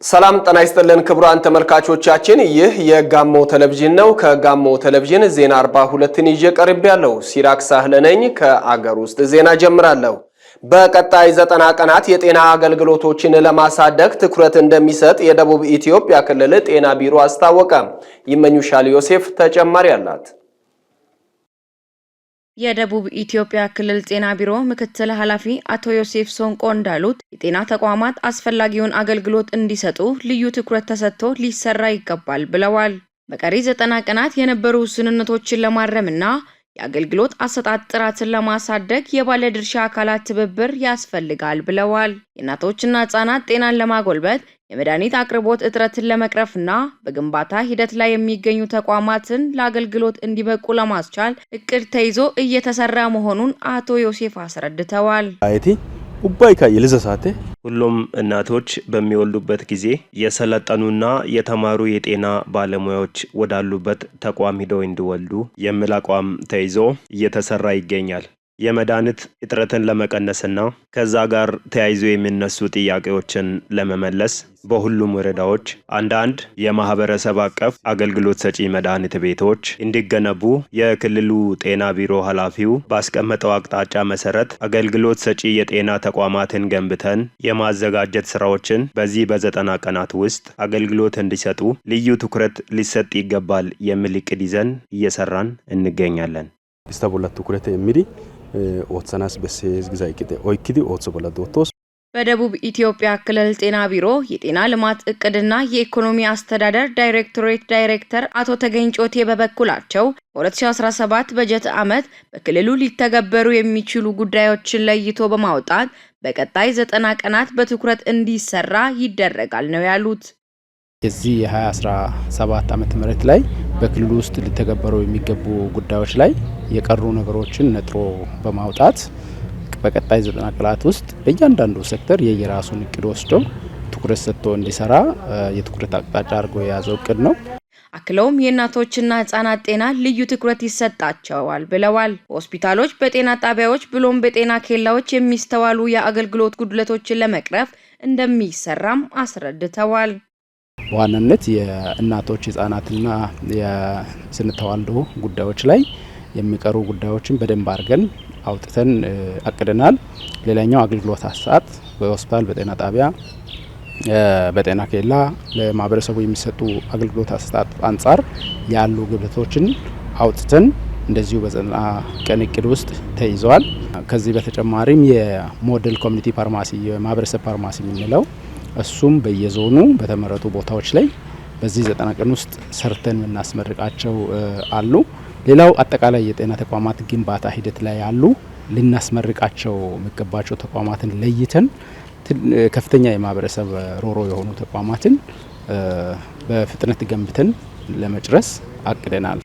ሰላም ጤና ይስጥልን ክቡራን ተመልካቾቻችን ይህ የጋሞ ቴሌቪዥን ነው። ከጋሞ ቴሌቪዥን ዜና 42ን ይዤ ቀርቤያለሁ። ሲራክ ሳህለ ነኝ። ከአገር ውስጥ ዜና ጀምራለሁ። በቀጣይ 90 ቀናት የጤና አገልግሎቶችን ለማሳደግ ትኩረት እንደሚሰጥ የደቡብ ኢትዮጵያ ክልል ጤና ቢሮ አስታወቀ። ይመኙሻል ዮሴፍ ተጨማሪ አላት። የደቡብ ኢትዮጵያ ክልል ጤና ቢሮ ምክትል ኃላፊ አቶ ዮሴፍ ሶንቆ እንዳሉት የጤና ተቋማት አስፈላጊውን አገልግሎት እንዲሰጡ ልዩ ትኩረት ተሰጥቶ ሊሰራ ይገባል ብለዋል። በቀሪ 90 ቀናት የነበሩ ውስንነቶችን ለማረምና የአገልግሎት አሰጣጥ ጥራትን ለማሳደግ የባለድርሻ አካላት ትብብር ያስፈልጋል ብለዋል። የእናቶችና ህጻናት ጤናን ለማጎልበት የመድኃኒት አቅርቦት እጥረትን ለመቅረፍና በግንባታ ሂደት ላይ የሚገኙ ተቋማትን ለአገልግሎት እንዲበቁ ለማስቻል እቅድ ተይዞ እየተሰራ መሆኑን አቶ ዮሴፍ አስረድተዋል። ኡባይካ የልዘሳተ ሁሉም እናቶች በሚወልዱበት ጊዜ የሰለጠኑና የተማሩ የጤና ባለሙያዎች ወዳሉበት ተቋም ሄደው እንዲወልዱ የሚል አቋም ተይዞ እየተሰራ ይገኛል። የመድኃኒት እጥረትን ለመቀነስና ከዛ ጋር ተያይዞ የሚነሱ ጥያቄዎችን ለመመለስ በሁሉም ወረዳዎች አንዳንድ የማህበረሰብ አቀፍ አገልግሎት ሰጪ መድኃኒት ቤቶች እንዲገነቡ የክልሉ ጤና ቢሮ ኃላፊው ባስቀመጠው አቅጣጫ መሰረት አገልግሎት ሰጪ የጤና ተቋማትን ገንብተን የማዘጋጀት ስራዎችን በዚህ በ90 ቀናት ውስጥ አገልግሎት እንዲሰጡ ልዩ ትኩረት ሊሰጥ ይገባል የሚል እቅድ ይዘን እየሰራን እንገኛለን። ኢስታቦላ ትኩረት የሚሪ ኦትሰናስ በሴዝ ግዛይቂቴ ኦይኪዲ ኦትሶ በላዶቶስ በደቡብ ኢትዮጵያ ክልል ጤና ቢሮ የጤና ልማት እቅድና የኢኮኖሚ አስተዳደር ዳይሬክቶሬት ዳይሬክተር አቶ ተገኝጮቴ በበኩላቸው በ2017 በጀት ዓመት በክልሉ ሊተገበሩ የሚችሉ ጉዳዮችን ለይቶ በማውጣት በቀጣይ 90 ቀናት በትኩረት እንዲሰራ ይደረጋል ነው ያሉት። የዚህ የ2017 ዓመተ ምህረት ላይ በክልሉ ውስጥ ሊተገበሩ የሚገቡ ጉዳዮች ላይ የቀሩ ነገሮችን ነጥሮ በማውጣት በቀጣይ 90 ቀናት ውስጥ በእያንዳንዱ ሴክተር የየራሱን እቅድ ወስዶ ትኩረት ሰጥቶ እንዲሰራ የትኩረት አቅጣጫ አድርጎ የያዘው እቅድ ነው። አክለውም የእናቶችና ህጻናት ጤና ልዩ ትኩረት ይሰጣቸዋል ብለዋል። ሆስፒታሎች፣ በጤና ጣቢያዎች ብሎም በጤና ኬላዎች የሚስተዋሉ የአገልግሎት ጉድለቶችን ለመቅረፍ እንደሚሰራም አስረድተዋል። በዋናነት የእናቶች ህጻናትና የስነ ተዋልዶ ጉዳዮች ላይ የሚቀሩ ጉዳዮችን በደንብ አድርገን አውጥተን አቅደናል። ሌላኛው አገልግሎት አሰጣጥ በሆስፒታል፣ በጤና ጣቢያ፣ በጤና ኬላ ለማህበረሰቡ የሚሰጡ አገልግሎት አሰጣጥ አንጻር ያሉ ጉድለቶችን አውጥተን እንደዚሁ በ90 ቀን እቅድ ውስጥ ተይዘዋል። ከዚህ በተጨማሪም የሞዴል ኮሚኒቲ ፋርማሲ የማህበረሰብ ፋርማሲ የምንለው እሱም በየዞኑ በተመረጡ ቦታዎች ላይ በዚህ 90 ቀን ውስጥ ሰርተን የምናስመርቃቸው አሉ። ሌላው አጠቃላይ የጤና ተቋማት ግንባታ ሂደት ላይ ያሉ ልናስመርቃቸው የሚገባቸው ተቋማትን ለይተን ከፍተኛ የማህበረሰብ ሮሮ የሆኑ ተቋማትን በፍጥነት ገንብተን ለመጨረስ አቅደናል።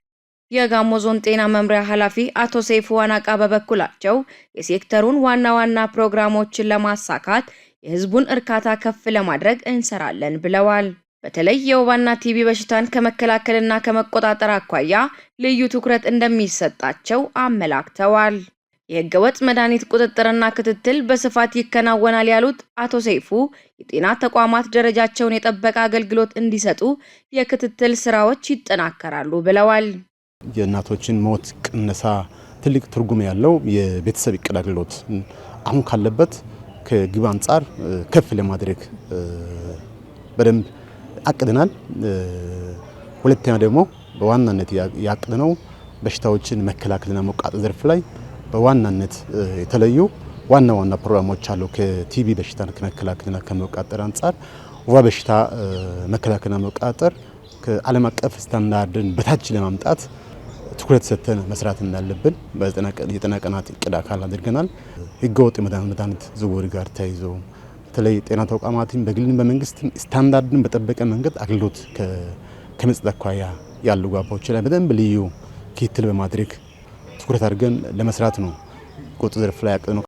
የጋሞ ዞን ጤና መምሪያ ኃላፊ አቶ ሰይፉ ዋናቃ በበኩላቸው የሴክተሩን ዋና ፕሮግራሞችን ለማሳካት የህዝቡን እርካታ ከፍ ለማድረግ እንሰራለን ብለዋል። በተለይ የወባና ቲቢ በሽታን ከመከላከልና ከመቆጣጠር አኳያ ልዩ ትኩረት እንደሚሰጣቸው አመላክተዋል። የህገወጥ መድኃኒት ቁጥጥርና ክትትል በስፋት ይከናወናል ያሉት አቶ ሰይፉ የጤና ተቋማት ደረጃቸውን የጠበቀ አገልግሎት እንዲሰጡ የክትትል ስራዎች ይጠናከራሉ ብለዋል። የእናቶችን ሞት ቅነሳ ትልቅ ትርጉም ያለው የቤተሰብ እቅድ አገልግሎት አሁን ካለበት ከግብ አንጻር ከፍ ለማድረግ በደንብ አቅደናል። ሁለተኛ ደግሞ በዋናነት ያቅደነው በሽታዎችን መከላከልና መቆጣጠር ዘርፍ ላይ በዋናነት የተለዩ ዋና ፕሮግራሞች አሉ። ከቲቢ በሽታን ከመከላከልና ከመቆጣጠር አንጻር ወባ በሽታ መከላከልና መቆጣጠር ከዓለም አቀፍ ስታንዳርድን በታች ለማምጣት ትኩረት ሰጥተን መስራት እንዳለብን በ90 ቀናት እቅድ አካል አድርገናል። ህገወጥ መድኃኒት ዝውውር ጋር ተያይዞ በተለይ ጤና ተቋማትን በግልን በመንግስትም ስታንዳርድን በጠበቀ መንገድ አገልግሎት ከመስጠት አኳያ ያሉ ጋቦች ላይ በደንብ ልዩ ክትትል በማድረግ ትኩረት አድርገን ለመስራት ነው። ቁጥጥር ዘርፍ ላይ ያቀድነው